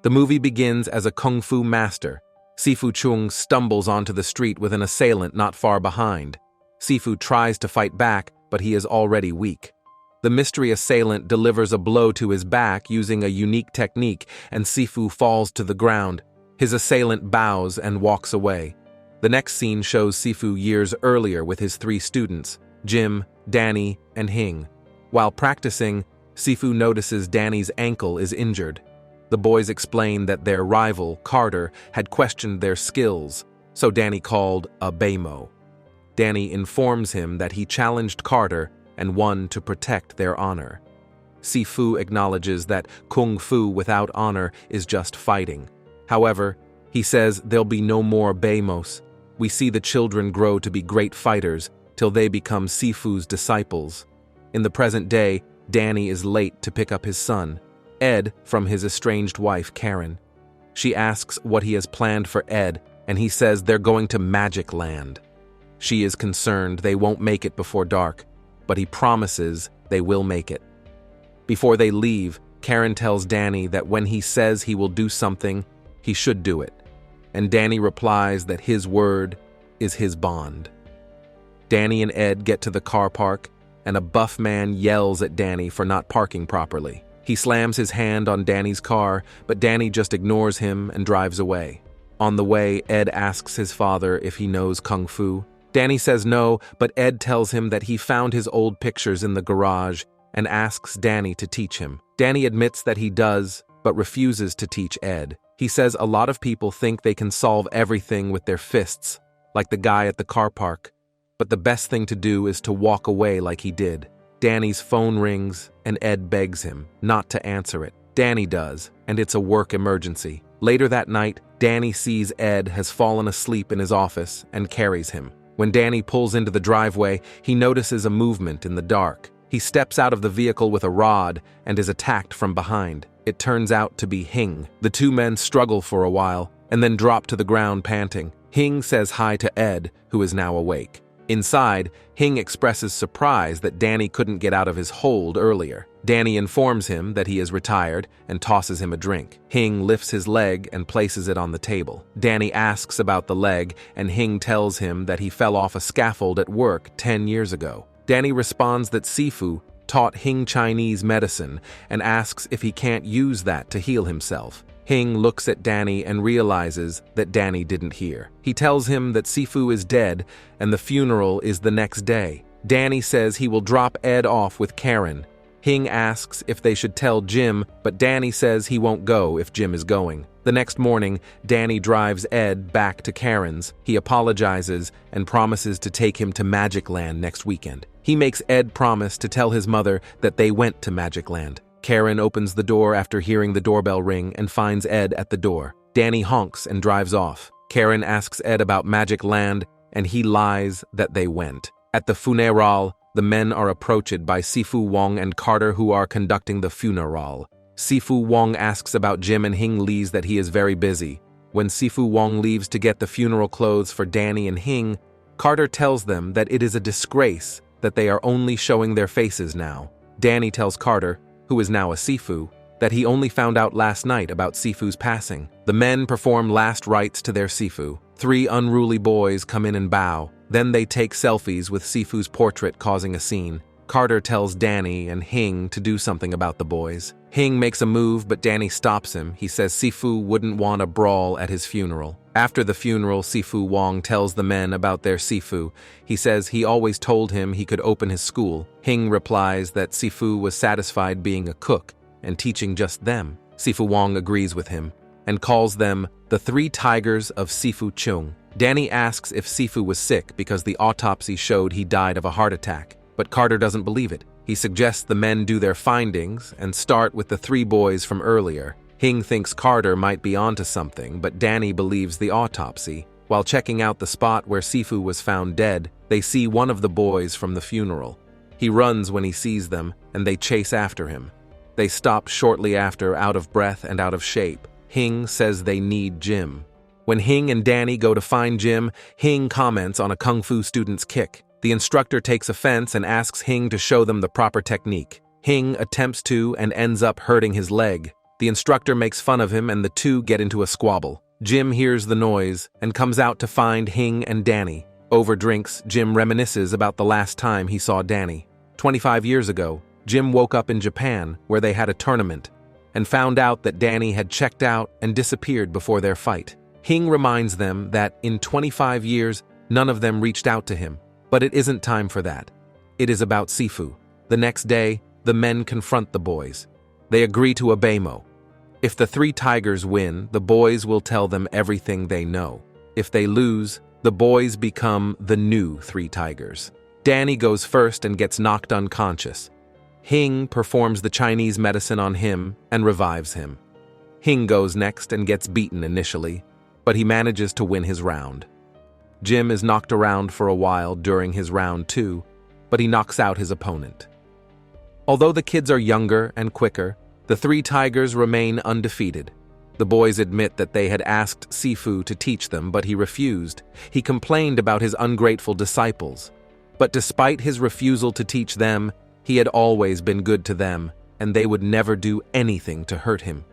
The movie begins as a kung fu master. Sifu Chung stumbles onto the street with an assailant not far behind. Sifu tries to fight back, but he is already weak. The mystery assailant delivers a blow to his back using a unique technique, and Sifu falls to the ground. His assailant bows and walks away. The next scene shows Sifu years earlier with his 3 students, Jim, Danny, and Hing. While practicing, Sifu notices Danny's ankle is injured. The boys explain that their rival, Carter, had questioned their skills, so Danny called a Baymo. Danny informs him that he challenged Carter and won to protect their honor. Sifu acknowledges that kung fu without honor is just fighting. However, he says there'll be no more Baymos. We see the children grow to be great fighters till they become Sifu's disciples. In the present day, Danny is late to pick up his son, Ed, from his estranged wife, Karen. She asks what he has planned for Ed, and he says they're going to Magic Land. She is concerned they won't make it before dark, but he promises they will make it. Before they leave, Karen tells Danny that when he says he will do something, he should do it, and Danny replies that his word is his bond. Danny and Ed get to the car park, and a buff man yells at Danny for not parking properly. He slams his hand on Danny's car, but Danny just ignores him and drives away. On the way, Ed asks his father if he knows kung fu. Danny says no, but Ed tells him that he found his old pictures in the garage and asks Danny to teach him. Danny admits that he does, but refuses to teach Ed. He says a lot of people think they can solve everything with their fists, like the guy at the car park, but the best thing to do is to walk away like he did. Danny's phone rings, and Ed begs him not to answer it. Danny does, and it's a work emergency. Later that night, Danny sees Ed has fallen asleep in his office and carries him. When Danny pulls into the driveway, he notices a movement in the dark. He steps out of the vehicle with a rod and is attacked from behind. It turns out to be Hing. The 2 men struggle for a while and then drop to the ground panting. Hing says hi to Ed, who is now awake. Inside, Hing expresses surprise that Danny couldn't get out of his hold earlier. Danny informs him that he is retired and tosses him a drink. Hing lifts his leg and places it on the table. Danny asks about the leg, and Hing tells him that he fell off a scaffold at work 10 years ago. Danny responds that Sifu taught Hing Chinese medicine and asks if he can't use that to heal himself. Hing looks at Danny and realizes that Danny didn't hear. He tells him that Sifu is dead and the funeral is the next day. Danny says he will drop Ed off with Karen. Hing asks if they should tell Jim, but Danny says he won't go if Jim is going. The next morning, Danny drives Ed back to Karen's. He apologizes and promises to take him to Magic Land next weekend. He makes Ed promise to tell his mother that they went to Magic Land. Karen opens the door after hearing the doorbell ring and finds Ed at the door. Danny honks and drives off. Karen asks Ed about Magic Land, and he lies that they went. At the funeral, the men are approached by Sifu Wong and Carter, who are conducting the funeral. Sifu Wong asks about Jim, and Hing leaves that he is very busy. When Sifu Wong leaves to get the funeral clothes for Danny and Hing, Carter tells them that it is a disgrace that they are only showing their faces now. Danny tells Carter, who is now a Sifu, that he only found out last night about Sifu's passing. The men perform last rites to their Sifu. 3 unruly boys come in and bow. Then they take selfies with Sifu's portrait, causing a scene. Carter tells Danny and Hing to do something about the boys. Hing makes a move, but Danny stops him. He says Sifu wouldn't want a brawl at his funeral. After the funeral, Sifu Wong tells the men about their Sifu. He says he always told him he could open his school. Hing replies that Sifu was satisfied being a cook and teaching just them. Sifu Wong agrees with him and calls them the 3 tigers of Sifu Chung. Danny asks if Sifu was sick because the autopsy showed he died of a heart attack, but Carter doesn't believe it. He suggests the men do their findings and start with the 3 boys from earlier. Hing thinks Carter might be onto something, but Danny believes the autopsy. While checking out the spot where Sifu was found dead, they see one of the boys from the funeral. He runs when he sees them, and they chase after him. They stop shortly after, out of breath and out of shape. Hing says they need Jim. When Hing and Danny go to find Jim, Hing comments on a kung fu student's kick. The instructor takes offense and asks Hing to show them the proper technique. Hing attempts to and ends up hurting his leg. The instructor makes fun of him and the two get into a squabble. Jim hears the noise and comes out to find Hing and Danny. Over drinks, Jim reminisces about the last time he saw Danny. 25 years ago, Jim woke up in Japan, where they had a tournament, and found out that Danny had checked out and disappeared before their fight. Hing reminds them that in 25 years, none of them reached out to him. But it isn't time for that. It is about Sifu. The next day, the men confront the boys. They agree to obey Mo. If the three tigers win, the boys will tell them everything they know. If they lose, the boys become the new three tigers. Danny goes first and gets knocked unconscious. Hing performs the Chinese medicine on him and revives him. Hing goes next and gets beaten initially, but he manages to win his round. Jim is knocked around for a while during his round 2, but he knocks out his opponent. Although the kids are younger and quicker, the three tigers remain undefeated. The boys admit that they had asked Sifu to teach them, but he refused. He complained about his ungrateful disciples. But despite his refusal to teach them, he had always been good to them, and they would never do anything to hurt him.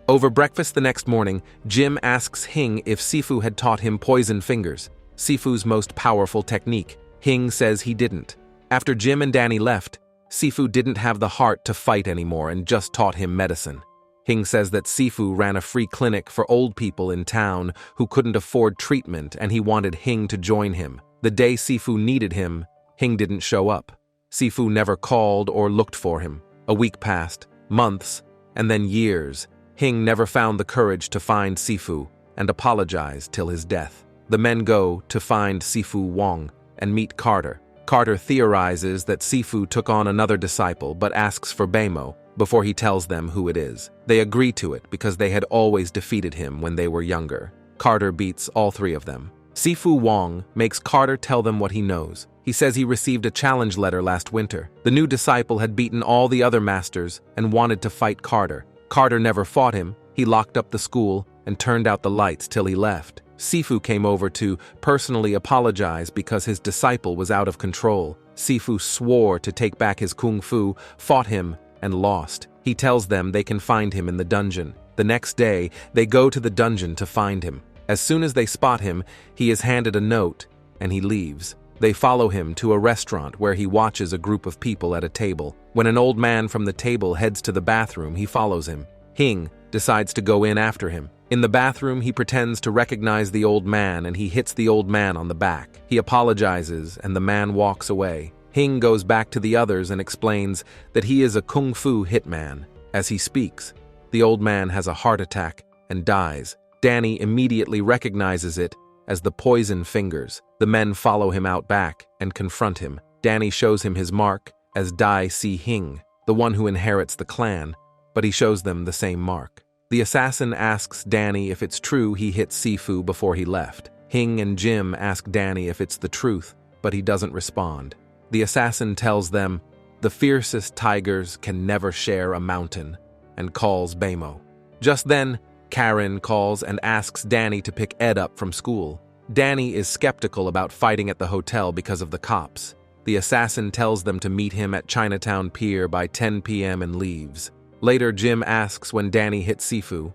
Over breakfast the next morning, Jim asks Hing if Sifu had taught him poison fingers, Sifu's most powerful technique. Hing says he didn't. After Jim and Danny left, Sifu didn't have the heart to fight anymore and just taught him medicine. Hing says that Sifu ran a free clinic for old people in town who couldn't afford treatment, and he wanted Hing to join him. The day Sifu needed him, Hing didn't show up. Sifu never called or looked for him. A week passed, months, and then years. Hing never found the courage to find Sifu and apologized till his death. The men go to find Sifu Wong and meet Carter. Carter theorizes that Sifu took on another disciple but asks for Beimo before he tells them who it is. They agree to it because they had always defeated him when they were younger. Carter beats all three of them. Sifu Wong makes Carter tell them what he knows. He says he received a challenge letter last winter. The new disciple had beaten all the other masters and wanted to fight Carter. Carter never fought him. He locked up the school and turned out the lights till he left. Sifu came over to personally apologize because his disciple was out of control. Sifu swore to take back his kung fu, fought him, and lost. He tells them they can find him in the dungeon. The next day, they go to the dungeon to find him. As soon as they spot him, he is handed a note, and he leaves. They follow him to a restaurant where he watches a group of people at a table. When an old man from the table heads to the bathroom, he follows him. Hing decides to go in after him. In the bathroom, he pretends to recognize the old man and he hits the old man on the back. He apologizes and the man walks away. Hing goes back to the others and explains that he is a kung fu hitman. As he speaks, the old man has a heart attack and dies. Danny immediately recognizes it as the poison fingers. The men follow him out back and confront him. Danny shows him his mark as Dai Si Hing, the one who inherits the clan, but he shows them the same mark. The assassin asks Danny if it's true he hit Sifu before he left. Hing and Jim ask Danny if it's the truth, but he doesn't respond. The assassin tells them the fiercest tigers can never share a mountain and calls Beimo. Just then, Karen calls and asks Danny to pick Ed up from school. Danny is skeptical about fighting at the hotel because of the cops. The assassin tells them to meet him at Chinatown Pier by 10 p.m. and leaves. Later, Jim asks when Danny hit Sifu.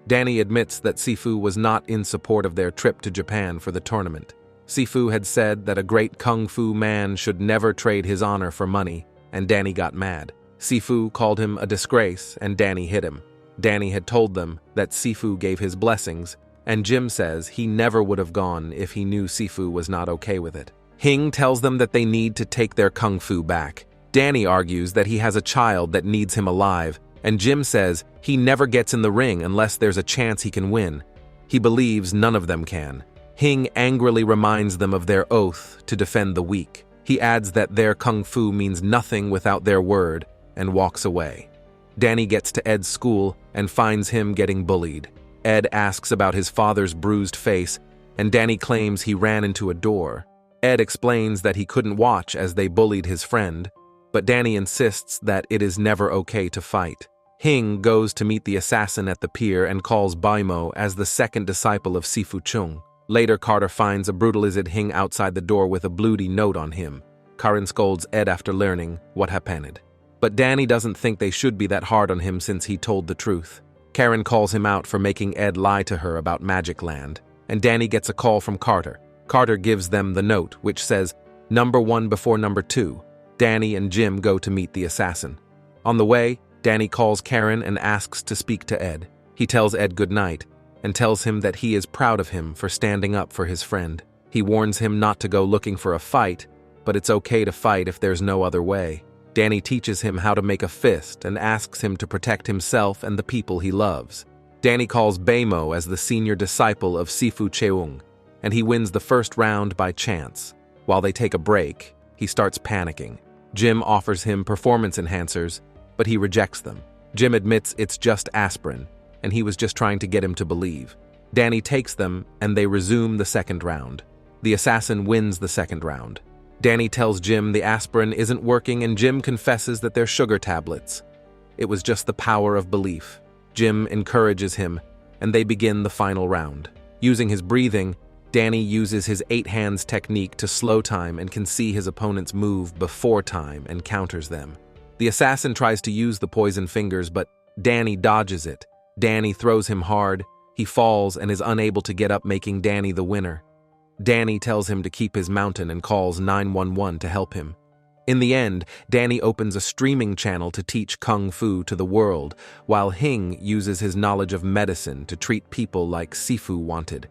Danny admits that Sifu was not in support of their trip to Japan for the tournament. Sifu had said that a great kung fu man should never trade his honor for money, and Danny got mad. Sifu called him a disgrace, and Danny hit him. Danny had told them that Sifu gave his blessings, and Jim says he never would have gone if he knew Sifu was not okay with it. Hing tells them that they need to take their kung fu back. Danny argues that he has a child that needs him alive, and Jim says he never gets in the ring unless there's a chance he can win. He believes none of them can. Hing angrily reminds them of their oath to defend the weak. He adds that their kung fu means nothing without their word and walks away. Danny gets to Ed's school and finds him getting bullied. Ed asks about his father's bruised face, and Danny claims he ran into a door. Ed explains that he couldn't watch as they bullied his friend, but Danny insists that it is never okay to fight. Hing goes to meet the assassin at the pier and calls Beimo as the second disciple of Sifu Chung. Later, Carter finds a brutalized Hing outside the door with a bloody note on him. Karen scolds Ed after learning what happened. But Danny doesn't think they should be that hard on him since he told the truth. Karen calls him out for making Ed lie to her about Magic Land, and Danny gets a call from Carter. Carter gives them the note, which says, "Number 1 before number 2. Danny and Jim go to meet the assassin. On the way, Danny calls Karen and asks to speak to Ed. He tells Ed goodnight and tells him that he is proud of him for standing up for his friend. He warns him not to go looking for a fight, but it's okay to fight if there's no other way. Danny teaches him how to make a fist and asks him to protect himself and the people he loves. Danny calls Beimo as the senior disciple of Sifu Cheung, and he wins the first round by chance. While they take a break, he starts panicking. Jim offers him performance enhancers, but he rejects them. Jim admits it's just aspirin, and he was just trying to get him to believe. Danny takes them, and they resume the second round. The assassin wins the second round. Danny tells Jim the aspirin isn't working, and Jim confesses that they're sugar tablets. It was just the power of belief. Jim encourages him, and they begin the final round. Using his breathing, Danny uses his 8 hands technique to slow time and can see his opponents move before time and counters them. The assassin tries to use the poison fingers, but Danny dodges it. Danny throws him hard. He falls and is unable to get up, making Danny the winner. Danny tells him to keep his mountain and calls 911 to help him. In the end, Danny opens a streaming channel to teach Kung Fu to the world, while Hing uses his knowledge of medicine to treat people like Sifu wanted.